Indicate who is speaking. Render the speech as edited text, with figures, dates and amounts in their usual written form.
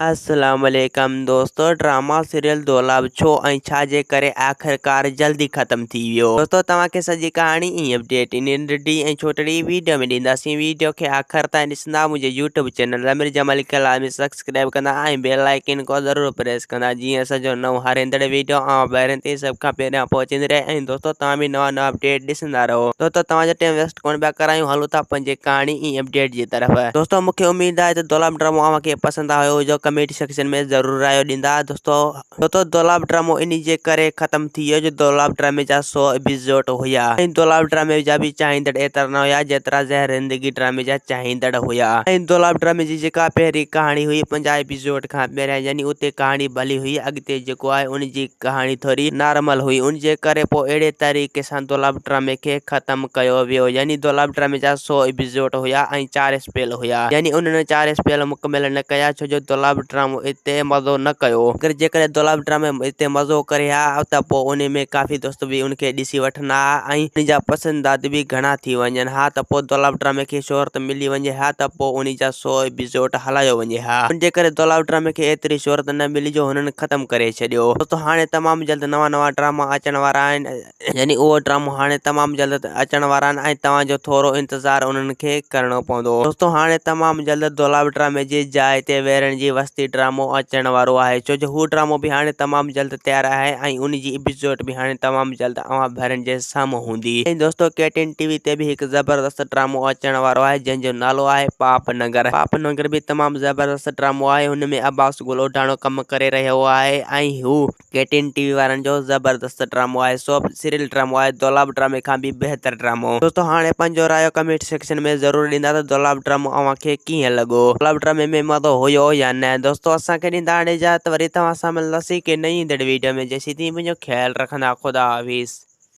Speaker 1: अस्सलामुअलैकुम दोस्तों, drama serial दौलाब छो ऐं छा जे करे आख़िरकार जल्दी ख़त्म थी वियो। दोस्तों तव्हांखे सॼी कहाणी ऐं अपडेट इन नंढड़ी ऐं छोटड़ी वीडियो में ॾींदासीं। वीडियो खे आख़िर ताईं ॾिसंदा मुंहिंजे यूट्यूब चैनल अमीर जमाल कलामी सब्सक्राइब कंदा ऐं बेल आइकन को ज़रूरु प्रेस कंदा, जीअं सॼो नओं हारंदड़ वीडियो ॿाहिरि ते सभ खां पहिरियां पहुचंदी रहे। ऐं दोस्तों तव्हां बि नवां अपडेट ॾिसंदा रहो। दोस्तों तव्हांजो टाइम वेस्ट कोन पिया करायूं, हलूं था पंहिंजे कहाणी ऐं अपडेट जी तरफ़। दोस्तों मूंखे उम्मीद आहे त दौलाब ड्रामो तव्हांखे पसंदि आयो हुजो। कमेंट सेक्शन में ज़रूर रायो ॾींदा। दोस्तों दौलाब ड्रामो इन जे करे ख़त्म थी वियो जो दौलाब ड्रामे जा 100 एपिसोड हुया ऐं दौलाब ड्रामे जा बि चाहींदड़ एतिरा न हुया जेतिरा ज़हर ज़िंदगी ड्रामे जा चाहींदड़ हुया। ऐं दौलाब ड्रामे जी जेका पहिरीं कहाणी हुई 50 एपिसोड खां पहिरियां, यानी उते कहाणी भली हुई। अॻिते जेको आहे उन जी कहाणी थोरी नॉर्मल हुई, उन जे करे पोइ अहिड़े तरीक़े सां दौलाब ड्रामे खे ख़त्म कयो वियो। यानी दौलाब ड्रामे जा 100 एपिसोड हुया ऐं 4 स्पेल हुया, यानी उन्हनि 4 स्पेल मुकमिल न कया छो जो दौलाब ड्रामो इते मज़ो न कयो। अगर जेकॾहिं दौलाब ड्रामे इते मज़ो करे हा त पोइ उन में काफ़ी दोस्त बि उनखे ॾिसी वठंदा ऐं उन जा पसंदीदा बि घणा थी वञनि हा, त पोइ दौलाब ड्रामे खे शोहरत मिली वञे हा, त पोइ उन जा 100 एपिसोड हलायो वञे हा। उन जे करे दौलाब ड्रामे खे एतिरी शोहरत न मिली जो हुननि ख़त्म करे छॾियो। दोस्तों हाणे तमामु जल्द नवां ड्रामा अचण वारा आहिनि, यानी उहो ड्रामो हाणे तमामु जल्द अचण वारा आहिनि ऐं तव्हांजो थोरो इंतज़ारु उन्हनि खे करणो पवंदो। दोस्तों हाणे तमामु जल्द दौलाब ड्रामे जी जाइ ते वेरण जी वस्ती ड्रामो अचण वारो आहे, छो जो हू ड्रामो बि हाणे तमामु जल्द तयारु आहे ऐं उन जी एपिसोड बि हाणे तमामु जल्द भेरनि जे साम्हूं हूंदी। ऐं दोस्तों KTN TV ते बि हिकु ज़बरदस्त ड्रामो अचण वारो आहे जंहिंजो नालो आहे पाप नगर। पाप नगर बि तमामु ज़बरदस्त ड्रामो आहे। हुन में अब्बास गुलोडाणो कमु करे रहियो आहे ऐं हू KTN TV वारनि जो ज़बरदस्त ड्रामो आहे। सॉफ्ट सीरियल ड्रामो आहे, दौलाब ड्रामे खां बि बहितर ड्रामो। दोस्तों हाणे पंहिंजो रायो कमेंट सेक्शन में ज़रूरु ॾींदा त दौलाब ड्रामो अव्हांखे कीअं लॻो, दौलाब ड्रामे में मज़ो हुयो या न। दोस्तों असांखे ॾींदा हाणे इजाज़त, वरी तव्हां सां मिलंदासीं के नई वीडियो में। जेसीं ताईं मुंहिंजो ख्यालु रखंदा। ख़ुदा हाफ़िज़।